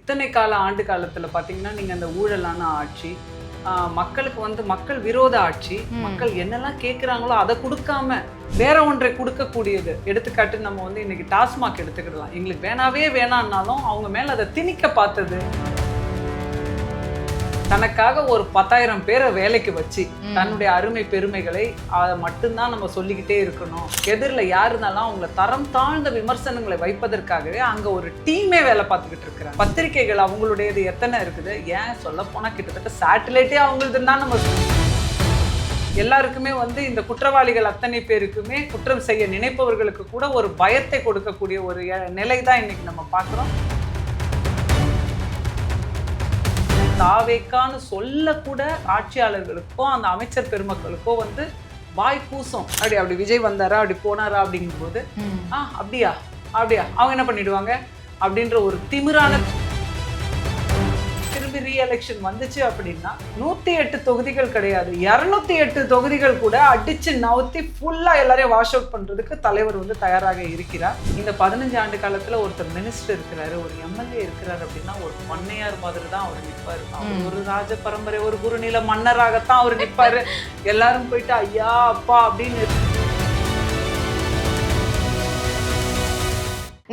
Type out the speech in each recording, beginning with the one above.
இத்தனை ஆண்டு காலத்துல பாத்தீங்கன்னா நீங்க அந்த ஊழலான ஆட்சி, மக்களுக்கு வந்து மக்கள் விரோத ஆட்சி, மக்கள் என்னெல்லாம் கேட்குறாங்களோ அதை கொடுக்காம வேற ஒன்றை கொடுக்கக்கூடியது. எடுத்துக்காட்டு நம்ம வந்து இன்னைக்கு டாஸ்மாக் எடுத்துக்கிடலாம். எங்களுக்கு வேணாவே வேணான்னாலும் அவங்க மேல அதை திணிக்க பார்த்தது. தனக்காக ஒரு 10,000 பேரை வேலைக்கு வச்சு தன்னுடைய அருமை பெருமைகளை அதை மட்டும்தான் நம்ம சொல்லிக்கிட்டே இருக்கணும். எதிரில் யார் இருந்தாலும் அவங்கள தரம் தாழ்ந்த விமர்சனங்களை வைப்பதற்காகவே அங்க ஒரு டீமே வேலை பார்த்துக்கிட்டு இருக்கிறாங்க. பத்திரிகைகள் அவங்களுடையது எத்தனை இருக்குது, ஏன் சொல்ல போனா கிட்டத்தட்ட சேட்டலைட்டே அவங்களுதுன்னு தான் நம்ம எல்லாருக்குமே வந்து இந்த குற்றவாளிகள் அத்தனை பேருக்குமே குற்றம் செய்ய நினைப்பவர்களுக்கு கூட ஒரு பயத்தை கொடுக்கக்கூடிய ஒரு நிலை தான் இன்னைக்கு நம்ம பார்க்குறோம். தாவேக்கான்னு சொல்லக்கூட ஆட்சியாளர்களுக்கோ அந்த அமைச்சர் பெருமக்களுக்கோ வந்து வாய் கூசம். அப்படி விஜய் வந்தாரா, அப்படி போனாரா அப்படிங்கும்போது அப்படியா அவங்க என்ன பண்ணிடுவாங்க அப்படின்ற ஒரு திமிரான. திரும்பி ரீஎலெக்ஷன் வந்துச்சு அப்படின்னா 108 தொகுதிகள் கிடையாது, 208 தொகுதிகள் கூட அடிச்சு நவுத்தி ஃபுல்லா எல்லாரையும் வாஷ் அவுட் பண்றதுக்கு தலைவர் வந்து தயாராக இருக்கிறார். இந்த 15 ஆண்டு காலத்துல ஒருத்தர் மினிஸ்டர் இருக்கிறாரு, ஒரு எம்எல்ஏ இருக்கிறாரு அப்படின்னா ஒரு பண்ணையார் மாதிரி தான் அவர் நிற்பாரு. அவர் ஒரு ராஜ பரம்பரை, ஒரு குறுநில மன்னராகத்தான் அவர் நிற்பாரு. எல்லாரும் போயிட்டு ஐயா அப்பா அப்படின்னு.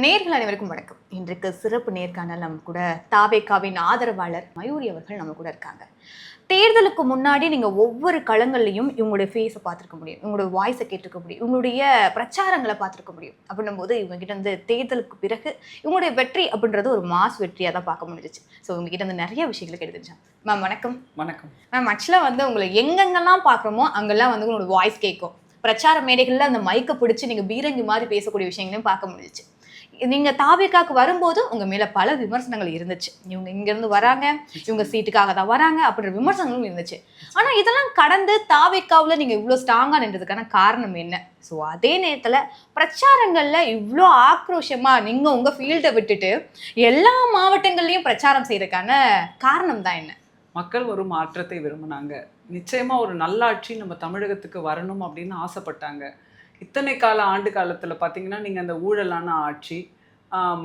நேர்கள் அனைவருக்கும் வணக்கம். இன்றைக்கு சிறப்பு நேர்காணல் நம்ம கூட தாவேக்காவின் ஆதரவாளர் மயூரி அவர்கள் நம்ம கூட இருக்காங்க. தேர்தலுக்கு முன்னாடி நீங்கள் ஒவ்வொரு களங்கள்லையும் இவங்களுடைய ஃபேஸை பார்த்துருக்க முடியும், இவங்களுடைய வாய்ஸை கேட்டிருக்க முடியும், இவங்களுடைய பிரச்சாரங்களை பார்த்துருக்க முடியும். அப்படின்னும் போது இவங்ககிட்ட வந்து தேர்தலுக்கு பிறகு இவங்களுடைய வெற்றி அப்படின்றது ஒரு மாஸ் வெற்றியாக தான் பார்க்க முடிஞ்சிச்சு. ஸோ உங்ககிட்ட வந்து நிறைய விஷயங்களை எடுத்துச்சாங்க. மேம் வணக்கம். வணக்கம் மேம். ஆக்சுவலாக வந்து உங்களை எங்கெங்கெல்லாம் பார்க்குறோமோ அங்கெல்லாம் வந்து உங்களோட வாய்ஸ் கேட்கும். பிரச்சார மேடைகளில் அந்த மைக்கை பிடிச்சி நீங்கள் பீரங்கி மாதிரி பேசக்கூடிய விஷயங்களையும் பார்க்க முடிஞ்சிச்சு. நீங்க தாவேக்காக்கு வரும்போது உங்க மேல பல விமர்சனங்கள் இருந்துச்சு. இவங்க இங்க இருந்து வராங்க, இவங்க சீட்டுக்காக தான் வராங்க அப்படின்ற விமர்சனங்களும் இருந்துச்சு. ஆனா இதெல்லாம் கடந்து தாவேக்காவுல நீங்க இவ்வளவு ஸ்ட்ராங்கா நின்றதுக்கான காரணம் என்ன? ஸோ அதே நேரத்துல பிரச்சாரங்கள்ல இவ்வளோ ஆக்ரோஷமா நீங்க உங்க ஃபீல்டை விட்டுட்டு எல்லா மாவட்டங்கள்லயும் பிரச்சாரம் செய்யறதுக்கான காரணம் தான் என்ன? மக்கள் ஒரு மாற்றத்தை விரும்பினாங்க. நிச்சயமா ஒரு நல்லாட்சி நம்ம தமிழகத்துக்கு வரணும் அப்படின்னு ஆசைப்பட்டாங்க. இத்தனை ஆண்டு காலத்துல பாத்தீங்கன்னா நீங்க அந்த ஊழலான ஆட்சி,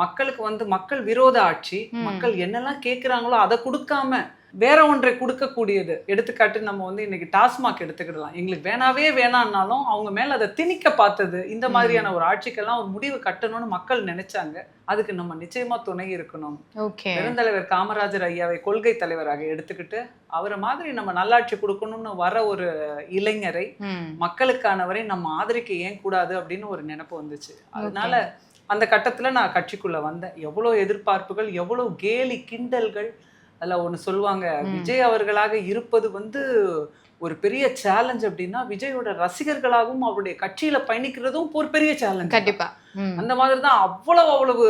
மக்களுக்கு வந்து மக்கள் விரோத ஆட்சி, மக்கள் என்னெல்லாம் கேட்குறாங்களோ அதை கொடுக்காம வேற ஒன்றை கொடுக்கக்கூடியது. எடுத்துக்காட்டு நம்ம வந்து இன்னைக்கு டாஸ்மாக் எடுத்துக்கிடலாம். எங்களுக்கு வேணாவே வேணான்னாலும் அவங்க மேல அதை திணிக்க பார்த்தது. இந்த மாதிரியான ஒரு ஆட்சிக்கெல்லாம் ஒரு முடிவு கட்டணும்னு மக்கள் நினைச்சாங்க. அதுக்கு நம்ம நிச்சயமா துணை இருக்கணும். பெருந்தலைவர் காமராஜர் ஐயாவை கொள்கை தலைவராக எடுத்துக்கிட்டு அவரை மாதிரி நம்ம நல்லாட்சி கொடுக்கணும்னு வர ஒரு இளைஞரை, மக்களுக்கானவரை நம்ம ஆதரிக்க ஏன் கூடாது அப்படின்னு ஒரு நினைப்பு வந்துச்சு. அதனால அந்த கட்டத்துல நான் கட்சிக்குள்ள வந்தேன். எவ்வளோ எதிர்பார்ப்புகள், எவ்வளோ கேலி கிண்டல்கள். அதில் ஒன்று சொல்லுவாங்க, விஜய் அவர்களாக இருப்பது வந்து ஒரு பெரிய சேலஞ்ச் அப்படின்னா விஜயோட ரசிகர்களாகவும் அவருடைய கட்சியில பயணிக்கிறதும் ஒரு பெரிய சேலஞ்ச். கண்டிப்பா அந்த மாதிரி தான். அவ்வளவு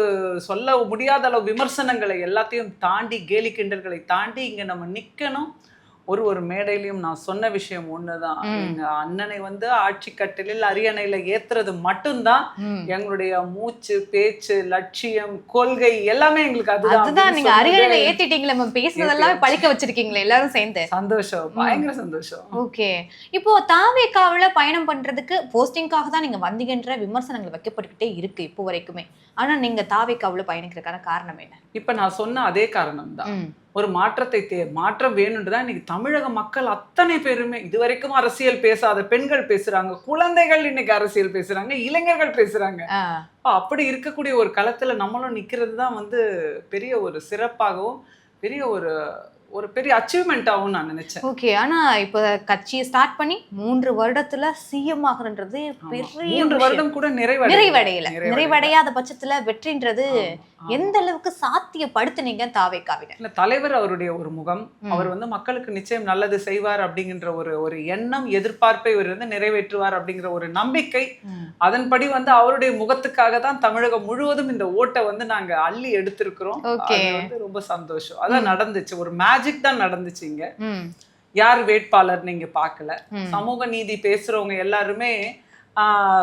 சொல்ல முடியாத அளவு விமர்சனங்களை எல்லாத்தையும் தாண்டி, கேலி கிண்டல்களை தாண்டி இங்க நம்ம நிக்கணும். ஒரு மேடையிலையும் நான் சொன்ன விஷயம் ஒண்ணுதான், எங்க அண்ணனை வந்து ஆட்சி கட்டிலில் அரியணையில ஏத்துறது மட்டும்தான் எங்களுடைய மூச்சு, பேச்சு, லட்சியம், கொள்கை எல்லாமே எங்களுக்கு அதுதான். நீங்க அரியணையில ஏத்திட்டீங்களே, பேசுறதெல்லாம் பழிக்க வச்சிருக்கீங்களே எல்லாரும் சேர்ந்து. சந்தோஷம், பயங்கர சந்தோஷம். ஓகே. இப்போ தாவேக்காவுல பயணம் பண்றதுக்கு போஸ்டிங்காக தான் நீங்க வந்தீங்கன்ற விமர்சனங்கள் வைக்கப்பட்டுக்கிட்டே இருக்கு இப்போ வரைக்குமே. ஆனா நீங்க தாவேக்காவுல பயணிக்கிறதுக்கான காரணம் என்ன? இப்ப நான் சொன்ன அதே காரணம் தான். ஒரு மாற்றம் வேணும்ன்றதான் இன்னைக்கு தமிழக மக்கள் அத்தனை பேருமே, இதுவரைக்கும் அரசியல் பேசாத பெண்கள் பேசுறாங்க, குழந்தைகள் இன்னைக்கு அரசியல் பேசுறாங்க, இளைஞர்கள் பேசுறாங்க. அப்படி இருக்கக்கூடிய ஒரு களத்துல நம்மளும் நிக்கிறது தான் வந்து பெரிய ஒரு சிறப்பாகவும் பெரிய ஒரு பெரிய அச்சீவ்மெண்ட்டாகவும் நான் நினைச்சேன். ஓகே. ஆனா இப்ப கட்சியை ஸ்டார்ட் பண்ணி 3 வருடத்துல சிஎம் ஆகுறது பெரிய 3 வருடம் கூட நிறைவடையாத பட்சத்துல வெற்றின்றது எந்த அளவுக்கு சாத்தியப்படுத்துனீங்க தாவேக்காவிட? இல்ல, தலைவர் அவருடைய ஒரு முகம், அவர் வந்து மக்களுக்கு நிச்சயம் நல்லது செய்வார் அப்படிங்கிற ஒரு எண்ணம், எதிர்பார்ப்பை இவர் வந்து நிறைவேற்றுவார் அப்படிங்கிற ஒரு நம்பிக்கை. அதன்படி வந்து அவருடைய முகத்துக்காக தான் தமிழகம் முழுவதும் இந்த ஓட்டை வந்து நாங்க அள்ளி எடுத்திருக்கிறோம். வந்து ரொம்ப சந்தோஷம். அதான் நடந்துச்சு, ஒரு மேஜிக் தான் நடந்துச்சு. இங்க யார் வேட்பாளர் நீங்க பார்க்கல, சமூக நீதி பேசுறவங்க எல்லாருமே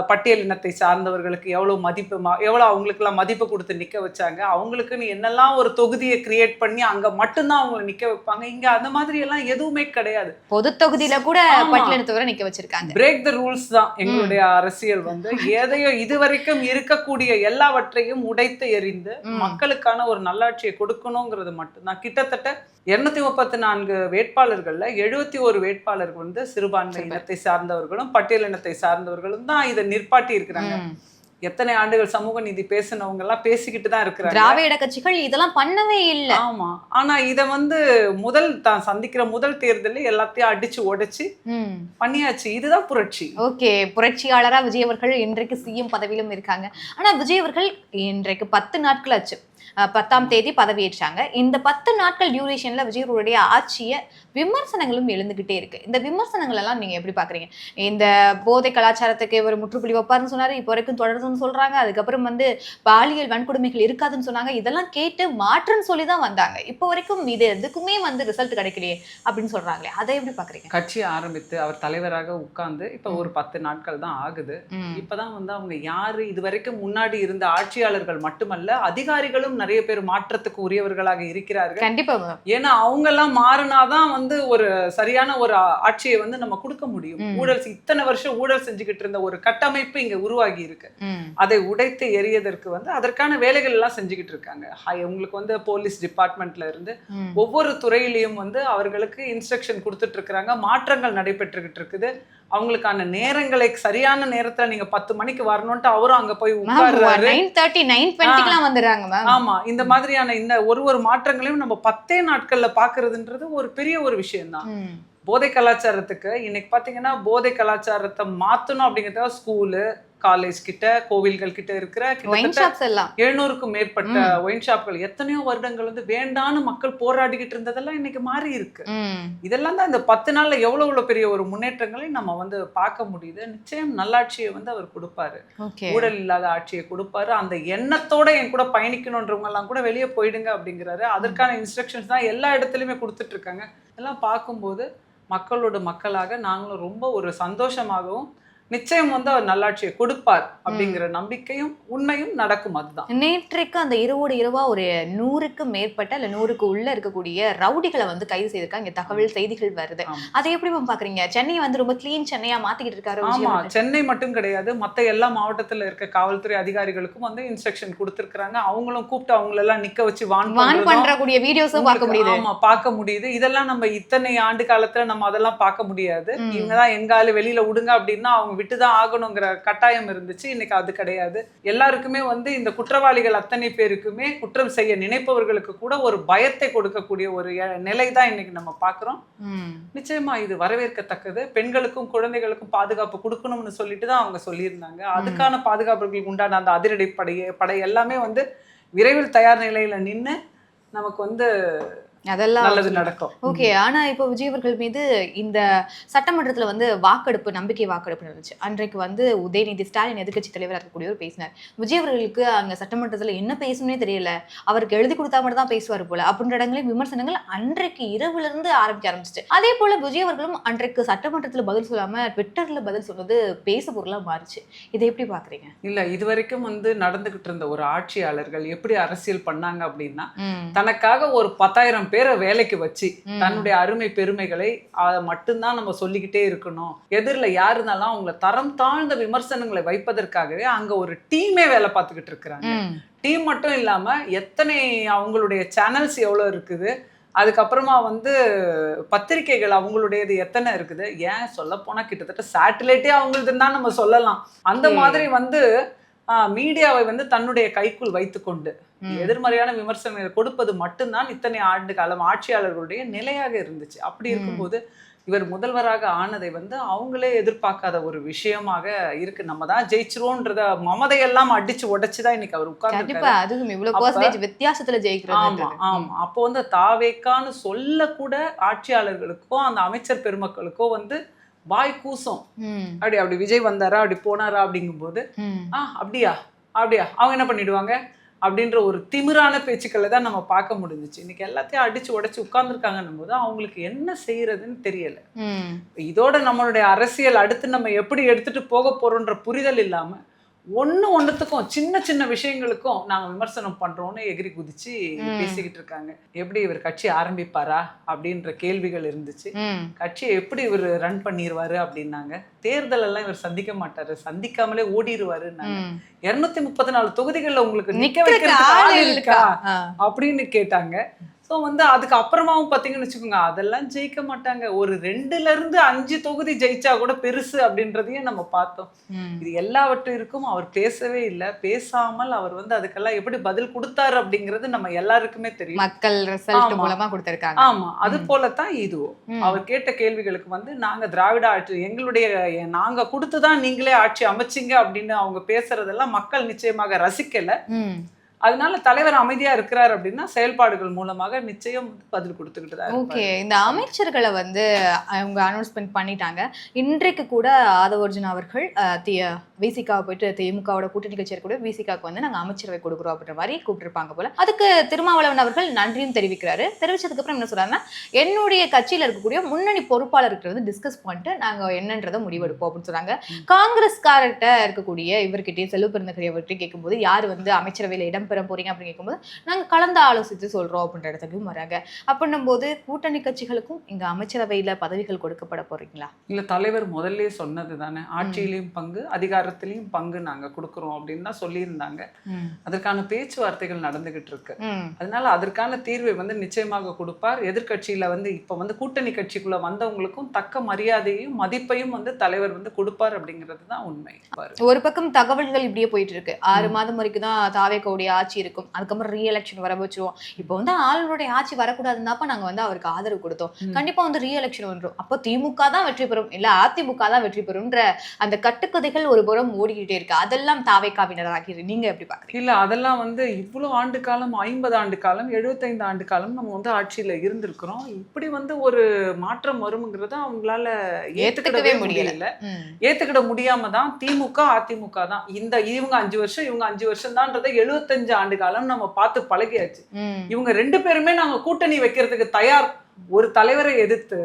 பட்டியல் இனத்தை சார்ந்தவர்களுக்கு எவ்வளோ மதிப்பு எவ்வளோ அவங்களுக்குலாம் மதிப்பு கொடுத்து நிற்க வச்சாங்க. அவங்களுக்குன்னு என்னெல்லாம் ஒரு தொகுதியை கிரியேட் பண்ணி அங்கே மட்டும்தான் அவங்களை நிற்க வைப்பாங்க. இங்கே அந்த மாதிரி எல்லாம் எதுவுமே கிடையாது. பொது தொகுதியில கூட பட்டியலினத்தவரை நிற்க வச்சிருக்காங்க. பிரேக் த ரூல்ஸ் தான் எங்களுடைய அரசியல் வந்து. எதையோ இதுவரைக்கும் இருக்கக்கூடிய எல்லாவற்றையும் உடைத்து எறிந்து மக்களுக்கான ஒரு நல்லாட்சியை கொடுக்கணுங்கிறது மட்டும்தான். கிட்டத்தட்ட 234 வேட்பாளர்கள்ல 71 வேட்பாளர்கள் வந்து சிறுபான்மை இனத்தை சார்ந்தவர்களும் பட்டியல் இனத்தை சார்ந்தவர்களும் தான் இதை நிற்பாட்டி இருக்கிறாங்க. எத்தனை ஆண்டுகள் சமூக நீதி பேசினவங்க எல்லாம் பேசிக்கிட்டு தான் இருக்கிறாங்க. திராவிட கட்சிகள் இதெல்லாம் பண்ணவே இல்லை. ஆமா, ஆனா இத வந்து தான் சந்திக்கிற முதல் தேர்தலில் எல்லாத்தையும் அடிச்சு உடைச்சு பண்ணியாச்சு. இதுதான் புரட்சி. ஓகே, புரட்சியாளரா விஜய் அவர்கள் இன்றைக்கு சிஎம் பதவியிலும் இருக்காங்க. ஆனா விஜய் அவர்கள் இன்றைக்கு 10 நாட்கள் ஆச்சு, 10ஆம் தேதி பதவியேற்றாங்க. இந்த 10 நாட்கள் டியூரேஷன்ல விஜயருடைய ஆட்சியை விமர்சனங்களும் எழுந்துகிட்டே இருக்கு. இந்த விமர்சனங்கள் எல்லாம் நீங்க எப்படி பாக்குறீங்க? இந்த போதை கலாச்சாரத்துக்கு ஒரு முற்றுப்புள்ளி வைப்பாருன்னு சொன்னாரு, இப்போ வரைக்கும் தொடருதுன்னு சொல்றாங்க. அதுக்கப்புறம் வந்து பாலியல் வன்கொடுமைகள் இருக்காதுன்னு சொன்னாங்க. இதெல்லாம் கேட்டு மாற்றுன்னு சொல்லி தான் வந்தாங்க. இப்போ வரைக்கும் இது எதுக்குமே வந்து ரிசல்ட் கிடைக்கலையே அப்படின்னு சொல்றாங்களே, அதை எப்படி பாக்குறீங்க? கட்சி ஆரம்பித்து அவர் தலைவராக உட்கார்ந்து இப்ப ஒரு 10 நாட்கள் தான் ஆகுது. இப்பதான் வந்து அவங்க யாரு, இது வரைக்கும் முன்னாடி இருந்த ஆட்சியாளர்கள் மட்டுமல்ல அதிகாரிகளும் நிறைய பேர் மாற்றத்துக்கு உரியவர்களாக இருக்கிறார்கள். கண்டிப்பா. ஏன்னா அவங்க எல்லாம் மாறினாதான் வந்து ஒரு சரியான ஒரு ஆட்சியை வந்து நம்ம கொடுக்க முடியும். ஊழல் இத்தனை வருஷம் ஊழல் செஞ்சுக்கிட்டு இருந்த ஒரு கட்டமைப்பு இங்க உருவாகி இருக்கு. அதை உடைத்து எறியதற்கு வந்து அதற்கான வேலைகள் எல்லாம் செஞ்சுக்கிட்டு இருக்காங்க. உங்களுக்கு வந்து போலீஸ் டிபார்ட்மெண்ட்ல இருந்து ஒவ்வொரு துறையிலையும் வந்து அவர்களுக்கு இன்ஸ்ட்ரக்ஷன் கொடுத்துட்டு இருக்கிறாங்க. மாற்றங்கள் நடைபெற்றுகிட்டு இருக்குது. அவங்களுக்கான நேரங்களை சரியான நேரத்துல நீங்க 10 மணிக்கு வரணும்ட்டு அவரும் அங்க போய் உட்கார்றாரு. 9:30 9:20 வந்துடுறாங்க. ஆமா, இந்த மாதிரியான இந்த ஒரு மாற்றங்களையும் நம்ம 10 நாட்கள்ல பாக்குறதுன்றது ஒரு பெரிய ஒரு விஷயம் தான். போதை கலாச்சாரத்துக்கு இன்னைக்கு பாத்தீங்கன்னா போதை கலாச்சாரத்தை மாத்தணும் அப்படிங்கிறத ஸ்கூலு காலேஜ் கிட்ட கோவில்கள் கிட்ட இருக்கிற 700க்கும் மேற்பட்ட ஒயின் ஷாப்கள் எத்தனையோ வருடங்கள் வந்து வேண்டான்னு மக்கள் போராடிக்கிட்டு இருந்ததெல்லாம் இன்னைக்கு மாறி இருக்கு. இதெல்லாம் தான் இந்த 10 நாள்ல எவ்வளவு பெரிய ஒரு முன்னேற்றங்களை நம்ம வந்து பார்க்க முடியுது. நிச்சயம் நல்லாட்சியை வந்து அவர் கொடுப்பாரு, ஊழல் இல்லாத ஆட்சியை கொடுப்பாரு. அந்த எண்ணத்தோட என் கூட பயணிக்கணும்ன்றவங்க எல்லாம் கூட வெளியே போயிடுங்க அப்படிங்கிறாரு. அதற்கான இன்ஸ்ட்ரக்ஷன்ஸ் தான் எல்லா இடத்துலயுமே கொடுத்துட்டு இருக்காங்க. எல்லாம் பார்க்கும்போது மக்களோட மக்களாக நாங்களும் ரொம்ப ஒரு சந்தோஷமாகவும் நிச்சயம் வந்து அவர் நல்லாட்சியை கொடுப்பார் அப்படிங்கிற நம்பிக்கையும் உண்மையும் நடக்கும். அதுதான் நேற்றைக்கு அந்த இரவோடு இரவா ஒரு 100க்கு மேற்பட்ட இல்ல 100க்கு உள்ள இருக்கக்கூடிய ரவுடிகளை வந்து கைது செய்திருக்காங்க. இங்க தகவல் செய்திகள் வருது. அதை எப்படி பாக்குறீங்க? சென்னை வந்து ரொம்ப கிளீன் சென்னையா மாத்திக்கிட்டு இருக்காரு. ஆமா, சென்னை மட்டும் கிடையாது, மத்த எல்லா மாவட்டத்துல இருக்க காவல்துறை அதிகாரிகளுக்கும் வந்து இன்ஸ்ட்ரக்ஷன் கொடுத்திருக்காங்க. அவங்களும் கூப்பிட்டு அவங்களெல்லாம் நிக்க வச்சு வான் பண்றக்கூடிய வீடியோஸும் பார்க்க முடியுது. ஆமா, பார்க்க முடியுது. இதெல்லாம் நம்ம இத்தனை ஆண்டு காலத்துல நம்ம அதெல்லாம் பார்க்க முடியாது. இவங்கதான் எங்கால வெளியில விடுங்க அப்படின்னா அவங்க விட்டுதான் ஆகணுங்கிற கட்டாயம் இருந்துச்சு. இன்னைக்கு அது கிடையாது. எல்லாருக்குமே வந்து இந்த குற்றவாளிகள் அத்தனை பேருக்குமே குற்றம் செய்ய நினைப்பவர்களுக்கு கூட ஒரு பயத்தை கொடுக்கக்கூடிய ஒரு நிலை தான் இன்னைக்கு நம்ம பாக்குறோம். நிச்சயமா இது வரவேற்கத்தக்கது. பெண்களுக்கும் குழந்தைகளுக்கும் பாதுகாப்பு கொடுக்கணும்னு சொல்லிட்டு தான் அவங்க சொல்லியிருந்தாங்க. அதுக்கான பாதுகாப்புகளுக்கு உண்டான அந்த அதிரடி படை எல்லாமே வந்து விரைவில் தயார் நிலையில நின்று நமக்கு வந்து அதெல்லாம் நல்லது நடக்கும். ஓகே. ஆனா இப்போ விஜய் அவர்கள் மீது இந்த சட்டமன்றத்துல வந்து வாக்கெடுப்பு, நம்பிக்கை வாக்கெடுப்பு நடந்துச்சு. அன்றைக்கு வந்து உதயநிதி ஸ்டாலின் எதிர்கட்சி தலைவராக இருக்கக்கூடியவர் பேசினார். விஜய் அவர்களுக்கு அங்க சட்டமன்றத்துல என்ன பேசணும்னே தெரியல, அவருக்கு எழுதி கொடுத்தா மட்டும் தான் பேசுவார் போல அப்படின்ற இடங்களில் விமர்சனங்கள் அன்றைக்கு இரவுல இருந்து ஆரம்பிச்சு. அதே போல விஜய் அவர்களும் அன்றைக்கு சட்டமன்றத்துல பதில் சொல்லாம ட்விட்டர்ல பதில் சொன்னது பேசு பொருளா மாறிச்சு. இதை எப்படி பாக்குறீங்க? இல்ல, இது வரைக்கும் வந்து நடந்துகிட்டு இருந்த ஒரு ஆட்சியாளர்கள் எப்படி அரசியல் பண்ணாங்க அப்படின்னா, தனக்காக ஒரு 10,000 பேரை வேலைக்கு வச்சு தன்னுடைய அருமை பெருமைகளை அதை மட்டும்தான் நம்ம சொல்லிக்கிட்டே இருக்கணும். எதிரில் யாரு இருந்தாலும் அவங்கள தரம் தாழ்ந்த விமர்சனங்களை வைப்பதற்காகவே அங்க ஒரு டீமே வேலை பார்த்துக்கிட்டு இருக்கிறாங்க. டீம் மட்டும் இல்லாம எத்தனை அவங்களுடைய சேனல்ஸ் எவ்வளவு இருக்குது, அதுக்கப்புறமா வந்து பத்திரிகைகள் அவங்களுடையது எத்தனை இருக்குது, ஏன் சொல்ல போனா கிட்டத்தட்ட சேட்டலைட்டே அவங்களுதுன்னு தான் நம்ம சொல்லலாம். அந்த மாதிரி வந்து மீடியாவை வந்து தன்னுடைய கைக்குள் வைத்துக்கொண்டு எதிர்மறையான விமர்சனங்களை கொடுப்பது மட்டும்தான் இத்தனை ஆண்டு காலம் ஆட்சியாளர்களுடைய நிலையாக இருந்துச்சு. அப்படி இருக்கும்போது இவர் முதல்வராக ஆனதை வந்து அவங்களே எதிர்பார்க்காத ஒரு விஷயமாக இருக்கு. நம்ம தான் ஜெயிச்சிருவோன்றத மமதையெல்லாம் அடிச்சு உடைச்சுதான் இன்னைக்கு அவர் உட்கார்ந்து வித்தியாசத்துல ஜெயிக்கிறார். ஆமா ஆமா. அப்போ வந்து தாவேக்கான்னு சொல்ல கூட ஆட்சியாளர்களுக்கோ அந்த அமைச்சர் பெருமக்களுக்கோ வந்து வாய் கூசம். அப்படி விஜய் வந்தாரா, அப்படி போனாரா அப்படிங்கும் போது அப்படியா அவங்க என்ன பண்ணிடுவாங்க, அப்படின்ற ஒரு திமிரான பேச்சுக்களை தான் நம்ம பார்க்க முடிஞ்சிச்சு. இன்னைக்கு எல்லாத்தையும் அடிச்சு உடைச்சு உட்கார்ந்துருக்காங்கன்னும் போது அவங்களுக்கு என்ன செய்யறதுன்னு தெரியல. இதோட நம்மளுடைய அரசியல் அடுத்து நம்ம எப்படி எடுத்துட்டு போக போறோன்ற புரிதல் இல்லாம ஒண்ணுத்துக்கும் சின்ன சின்ன விஷயங்களுக்கும் நாங்க விமர்சனம் பண்றோம்னு எகிரி குதிச்சு பேசிக்கிட்டு இருக்காங்க. எப்படி இவர் கட்சி ஆரம்பிப்பாரா அப்படின்ற கேள்விகள் இருந்துச்சு. கட்சியை எப்படி இவர் ரன் பண்ணிடுவாரு அப்படின்னாங்க. தேர்தல் எல்லாம் இவர் சந்திக்க மாட்டாரு, சந்திக்காமலே ஓடிடுவாரு. 234 தொகுதிகள்ல உங்களுக்கு நிக்க வைக்கிறதுக்கு ஆள் இருக்கா அப்படின்னு கேட்டாங்க. ஸோ அதுக்கு அப்புறமாவும் பார்த்தீங்கன்னு வச்சுக்கோங்க, அதெல்லாம் ஜெயிக்க மாட்டாங்க. ஒரு 2-5 தொகுதி ஜெயிச்சா கூட பெருசு அப்படின்றதையும் நம்ம பார்த்தோம். இது எல்லாவற்றிற்கும் அவர் பேசவே இல்லை. பேசாமல் அவர் அதுக்கெல்லாம் எப்படி பதில் கொடுத்தாரு அப்படிங்கிறது நம்ம எல்லாருக்குமே தெரியும். மக்கள் ரிசல்ட் மூலமா கொடுத்திருக்காங்க. ஆமா, அது போலத்தான் இதுவும். அவர் கேட்ட கேள்விகளுக்கு நாங்க திராவிட ஆட்சி எங்களுடைய நாங்க கொடுத்துதான் நீங்களே ஆட்சி அமைச்சிங்க அப்படின்னு அவங்க பேசுறதெல்லாம் மக்கள் நிச்சயமாக ரசிக்கல. அதனால தலைவர் அமைதியா இருக்கிறார் அப்படின்னா செயல்பாடுகள் மூலமாக நிச்சயம் பதில் கொடுத்துக்கிட்டு தான். ஓகே, இந்த அமைச்சர்களை அவங்க அனௌன்ஸ்மெண்ட் பண்ணிட்டாங்க. இன்றைக்கு கூட ஆதவர்ஜுன் அவர்கள் விசிகாவை போயிட்டு திமுகவோட கூட்டணி கட்சி கூட விசிகாவுக்கு நாங்க அமைச்சரவை கொடுக்குறோம் அப்படின்ற மாதிரி கூப்பிட்டுருப்பாங்க போல. அதுக்கு திருமாவளவன் அவர்கள் நன்றியும் தெரிவிக்கிறாரு. தெரிவிச்சதுக்கு அப்புறம் என்ன சொல்றாங்கன்னா, என்னுடைய கட்சியில இருக்கக்கூடிய முன்னணி பொறுப்பாளர்கிட்ட டிஸ்கஸ் பண்ணிட்டு நாங்க என்னன்றதை முடிவெடுப்போம் அப்படின்னு சொல்றாங்க. காங்கிரஸ்கார்ட்ட இருக்கக்கூடிய இவர்கிட்டயே செல்வ பெருந்தகை அவர்கிட்ட கேட்கும்போது யார் அமைச்சரவையில இடம் பெற போறீங்க அப்படின்னு கேட்கும்போது நாங்க கலந்து ஆலோசித்து சொல்றோம் அப்படின்ற இடத்துக்கும் வராங்க. அப்படின்னும் போது கூட்டணி கட்சிகளுக்கும் இங்க அமைச்சரவையில பதவிகள் கொடுக்கப்பட போறீங்களா? இல்ல, தலைவர் முதல்ல சொன்னது தானே, ஆட்சியிலையும் பங்கு அதிகாரத்திலையும் பங்கு நாங்க கொடுக்குறோம் அப்படின்னு தான் சொல்லியிருந்தாங்க. அதற்கான பேச்சுவார்த்தைகள் நடந்துகிட்டு இருக்கு. அதனால அதற்கான தீர்வை நிச்சயமாக கொடுப்பார். எதிர்கட்சியில இப்ப கூட்டணி கட்சிக்குள்ள வந்தவங்களுக்கும் தக்க மரியாதையும் மதிப்பையும் தலைவர் கொடுப்பார் அப்படிங்கிறது தான் உண்மை. ஒரு பக்கம் தகவல்கள் இப்படியே போயிட்டு இருக்கு. 6 மாதம் வரைக்கும் தான் தாவேக்கோடைய ஆட்சி இருக்கும், அதுக்கப்புறம் ரீஎலெக்ஷன் வர வச்சிருவோம். இப்போ ஆளுநருடைய ஆட்சி வரக்கூடாதுன்னாப்ப நாங்க அவருக்கு ஆதரவு கொடுத்தோம், கண்டிப்பா ரீஎலெக்ஷன் வந்துடும், அப்போ திமுக தான் வெற்றி பெறும் இல்ல அதிமுக தான் வெற்றி பெறும்ன்ற அந்த கட்டுக்கதைகள் ஒரு புறம் ஓடிக்கிட்டே இருக்கு. அதெல்லாம் தாவேக்காவினர் ஆகிரு. நீங்க எப்படி பாக்குறீங்க? இல்ல, அதெல்லாம் இவ்வளவு ஆண்டு காலம், 50 ஆண்டு காலம், 75 ஆண்டு காலம் நம்ம ஆட்சியில இருந்திருக்கிறோம். இப்படி ஒரு மாற்றம் வரும்ங்கிறத அவங்களால ஏத்துக்கவே முடியல. ஏத்துக்கிட முடியாம தான் திமுக அதிமுக தான் இவங்க 5 வருஷம் இவங்க 5 வருஷம் தான்றதை 75 ஆண்டு காலம் நம்ம பார்த்து பழகியாச்சு. இவங்க 2 பேருமே நாங்க கூட்டணி வைக்கிறதுக்கு தயார். ஒரு தலைவரை எதிர்த்து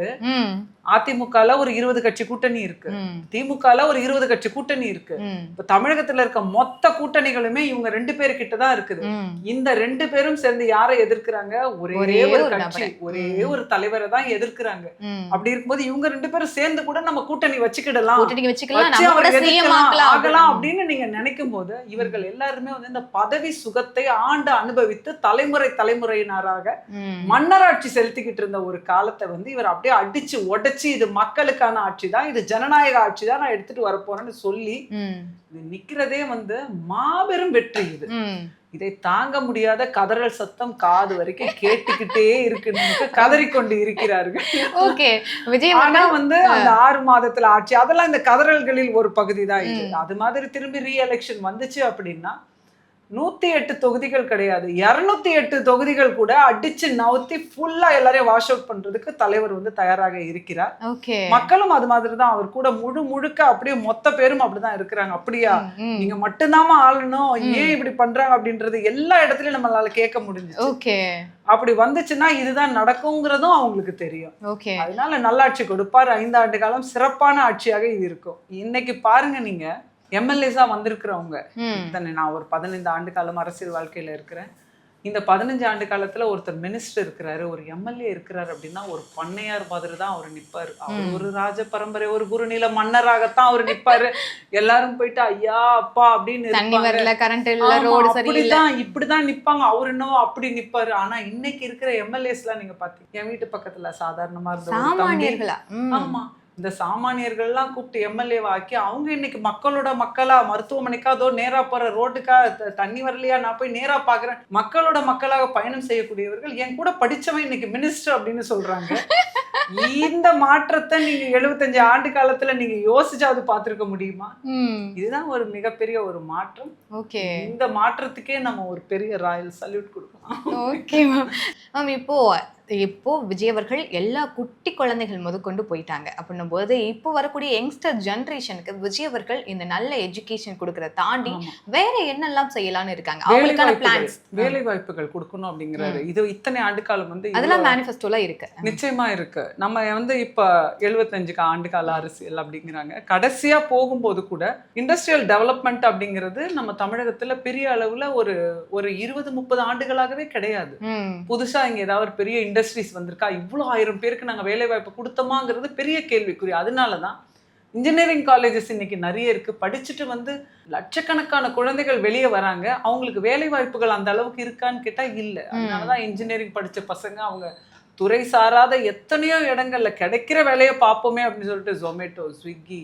அதிமுகல ஒரு 20 கட்சி கூட்டணி இருக்கு, திமுகல ஒரு 20 கட்சி கூட்டணி இருக்கு. இப்ப தமிழகத்துல இருக்க மொத்த கூட்டணிகளுமே இவங்க 2 பேரு கிட்டதான் இருக்குது. இந்த 2 பேரும் சேர்ந்து யாரை எதிர்க்கிறாங்க? ஒரே ஒரு கட்சி, ஒரே ஒரு தலைவரை தான் எதிர்க்கிறாங்க. அப்படி இருக்கும்போது இவங்க 2 பேரும் சேர்ந்து கூட நம்ம கூட்டணி வச்சுக்கிடலாம் ஆகலாம் அப்படின்னு நீங்க நினைக்கும் போது இவர்கள் எல்லாருமே இந்த பதவி சுகத்தை ஆண்டு அனுபவித்து தலைமுறையினராக மன்னராட்சி செலுத்திக்கிட்டு இருந்த ஒரு காலத்தை இவர் அப்படியே அடிச்சு உடைச்சு இது மக்களுக்கான ஆட்சி தான், இது ஜனநாயக ஆட்சி தான், நான் எடுத்துட்டு வரப்போறேன்னு சொல்லி நிக்கிறதே மாபெரும் வெற்றி. இது இதை தாங்க முடியாத கதறல் சத்தம் காது வரைக்கும் கேட்டுக்கிட்டே இருக்குன்னு கதறிக்கொண்டு இருக்கிறார்கள். ஆனா அந்த 6 மாதத்துல ஆட்சி அதெல்லாம் இந்த கதறல்களில் ஒரு பகுதி தான். இது அது மாதிரி திரும்பி ரீஎலெக்ஷன் வந்துச்சு அப்படின்னா 108 தொகுதிகள் கிடையாது, 208 தொகுதிகள் கூட அடிச்சு நவுத்தி ஃபுல்லா எல்லாரையும் வாஷ் அவுட் பண்றதுக்கு தலைவர் தயாராக இருக்கிறார். மக்களும் அது மாதிரிதான் அவர் கூட முழுக்க அப்படியே மொத்த பேரும் அப்படிதான் இருக்கிறாங்க. அப்படியா நீங்க மட்டும்தாமா ஆளணும், ஏன் இப்படி பண்றாங்க அப்படின்றது எல்லா இடத்துலயும் நம்மளால கேட்க முடிஞ்சுச்சு. அப்படி வந்துச்சுன்னா இதுதான் நடக்குங்கிறதும் அவங்களுக்கு தெரியும். அதனால நல்லாட்சி கொடுப்பார். 5 ஆண்டு காலம் சிறப்பான ஆட்சியாக இது இருக்கும். இன்னைக்கு பாருங்க, நீங்க எம்எல்ஏஸா வந்திருக்கிறவங்க நான் ஒரு 15 ஆண்டு காலம் அரசியல் வாழ்க்கையில இருக்கிறேன். இந்த 15 ஆண்டு காலத்துல ஒருத்தர் மினிஸ்டர் இருக்கிறாரு, ஒரு எம்எல்ஏ இருக்கிறாரு அப்படின்னா ஒரு பண்ணையார் மாதிரி தான் அவர் நிப்பாரு. அவர் ஒரு ராஜ பரம்பரை, ஒரு குறுநில மன்னராகத்தான் அவர் நிப்பாரு. எல்லாரும் போயிட்டு ஐயா அப்பா அப்படின்னு இப்படிதான் நிப்பாங்க. அவர் என்னவோ அப்படி நிப்பாரு. ஆனா இன்னைக்கு இருக்கிற எம்எல்ஏஸ் எல்லாம் நீங்க பாத்தீங்க, என் வீட்டு பக்கத்துல சாதாரணமா இருந்த ஆமா இந்த சாமானியர்கள்லாம் கூப்பிட்டு எம்எல்ஏ ஆக்கி அவங்க இன்னைக்கு மக்களா மருத்துவமனைக்கா அதோ நேரா போற ரோட்டுக்கா தண்ணி வரலையா நான் போய் நேரா பாக்குறேன் மக்களோட மக்களாக பயணம் செய்யக்கூடியவர்கள் என் கூட படிச்சவன் இன்னைக்கு மினிஸ்டர் அப்படின்னு சொல்றாங்க. இந்த மாற்றத்தை நீங்க 75 ஆண்டு காலத்துல நீங்க யோசிச்சாவது பார்த்திருக்க முடியுமா? இதுதான் ஒரு மிகப்பெரிய ஒரு மாற்றம். இந்த மாற்றத்துக்கே நம்ம ஒரு பெரிய ராயல் சல்யூட் கொடுக்கலாம். Okay ma'am. இப்போ இப்போ விஜய் அவர்கள் எல்லா குட்டி குழந்தைகள் முதற்கொண்டு போயிட்டாங்க அப்படின்னும் போது இப்போ வரக்கூடிய யங்ஸ்டர் ஜெனரேஷனுக்கு விஜய் அவர்கள் இந்த நல்ல எஜுகேஷன் கொடுக்கறத தாண்டி ஆமா. வேற என்னெல்லாம் செய்யலாம்னு இருக்காங்க அவங்களுக்கான பிளான்ஸ் வேலை வாய்ப்புகள் கொடுக்கணும் அப்படிங்கிறாரு. இது இத்தனை ஆண்டு காலம் வந்து அதெல்லாம் மேனிஃபெஸ்டோல இருக்கு. நிச்சயமா இருக்கு. நம்ம வந்து இப்ப 75 ஆண்டு கால அரசியல் அப்படிங்கிறாங்க. கடைசியா போகும்போது கூட இண்டஸ்ட்ரியல் டெவலப்மெண்ட் அப்படிங்கிறது நம்ம தமிழகத்துல பெரிய அளவுல ஒரு 20-30 ஆண்டுகளாகவே கிடையாது. புதுசா இங்க ஏதாவது ஒரு பெரிய இண்டஸ்ட்ரீஸ் வந்திருக்கா, இவ்வளோ 1000 பேருக்கு நாங்க வேலை வாய்ப்பு கொடுத்தோமாங்கிறது பெரிய கேள்விக்குறி. அதனாலதான் இன்ஜினியரிங் காலேஜஸ் இன்னைக்கு நிறைய இருக்கு. படிச்சுட்டு வந்து லட்சக்கணக்கான குழந்தைகள் வெளியே வராங்க. அவங்களுக்கு வேலை வாய்ப்புகள் அந்த அளவுக்கு இருக்கான்னு கேட்டா இல்ல. அதனாலதான் இன்ஜினியரிங் படிச்ச பசங்க அவங்க துறை சாராத எத்தனையோ இடங்கள்ல கிடைக்கிற வேலையை பார்ப்போமே அப்படின்னு சொல்லிட்டு ஜொமேட்டோ, ஸ்விக்கி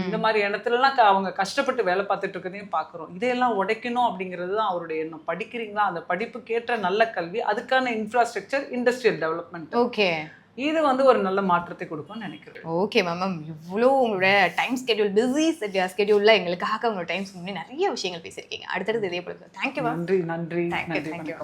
இந்த மாதிரி இடத்துல எல்லாம் அவங்க கஷ்டப்பட்டு வேலை பார்த்துட்டு இருக்கதையும் பாக்குறோம். இதையெல்லாம் உடைக்கணும் அப்படிங்கிறது தான் அவருடைய எண்ணம். படிக்கிறீங்களா, அந்த படிப்புக்கேற்ற நல்ல கல்வி, அதுக்கான இன்ஃப்ராஸ்ட்ரக்சர், இண்டஸ்ட்ரியல் டெவலப்மெண்ட், ஓகே, இது வந்து ஒரு நல்ல மாற்றத்தை கொடுக்கும்னு நினைக்கிறேன். ஓகே மேம், இவ்வளோ உங்களோட டைம் ஸ்கெடியூல், பிஸி ஸ்கெடியூல்ல எங்களுக்காக உங்களோட டைம் நிறைய விஷயங்கள் பேசியிருக்கீங்க. அடுத்தடுத்து இதே போல. Thank you ma'am. நன்றி நன்றி தேங்க்யூ நன்றி. தேங்க்யூ.